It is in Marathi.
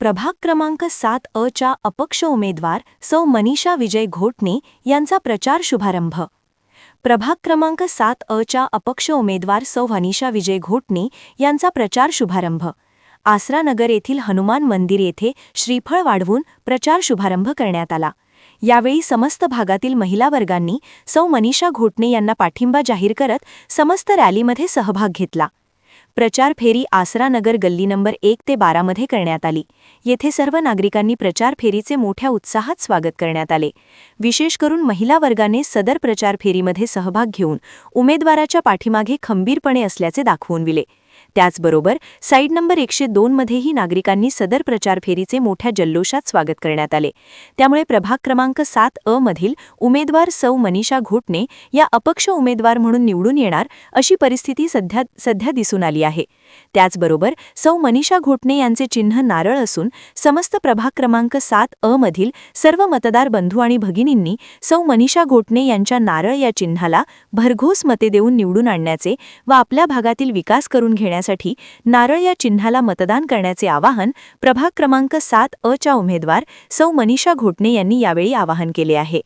प्रभाग क्रमांक 7 च्या अपक्ष उमेदवार सौ मनीषा विजय घोटणे यांचा प्रचार शुभारंभ। प्रभाग क्रमांक 7 च्या अपक्ष उमेदवार सौ मनीषा विजय घोटणे यांचा प्रचार शुभारंभ। आसरा नगर येथील हनुमान मंदिर येथे श्रीफळ वाढवून प्रचार शुभारंभ करण्यात आला। यावेळी समस्त भागातील महिला वर्गांनी सौ मनीषा घोटणे यांना पाठिंबा जाहीर करत समस्त रॅलीमध्ये सहभाग घेतला। प्रचार फेरी आसरा नगर गल्ली नंबर 1 ते 12 मध्ये करण्यात आली। येथे सर्व नागरिकांनी प्रचार फेरीचे मोठ्या उत्साहात स्वागत करण्यात आले। विशेष करून महिला वर्गाने सदर प्रचार फेरीमध्ये सहभाग घेऊन उमेदवाराच्या पाठीमागे खंबीरपणे असल्याचे दाखवून दिले। त्याचबरोबर साइड नंबर 102 मध्येही नागरिकांनी सदर प्रचार फेरीचे मोठ्या जल्लोषात स्वागत करण्यात आले। त्यामुळे प्रभाग क्रमांक 7 मधील उमेदवार सौ मनीषा घोटणे या अपक्ष उमेदवार म्हणून निवडून येणार अशी परिस्थिती सध्या दिसून आली आहे। त्याचबरोबर सौ मनीषा घोटणे यांचे चिन्ह नारळ असून समस्त प्रभाग क्रमांक 7 मधील सर्व मतदार बंधू आणि भगिनींनी सौ मनीषा घोटणे यांच्या नारळ या चिन्हाला भरघोस मते देऊन निवडून आणण्याचे व आपल्या भागातील विकास करून घेण्यासाठी नारळ या चिन्हाला मतदान करण्याचे आवाहन प्रभाग क्रमांक 7 च्या उमेदवार सौ मनीषा घोटणे यांनी यावेळी आवाहन केले आहे।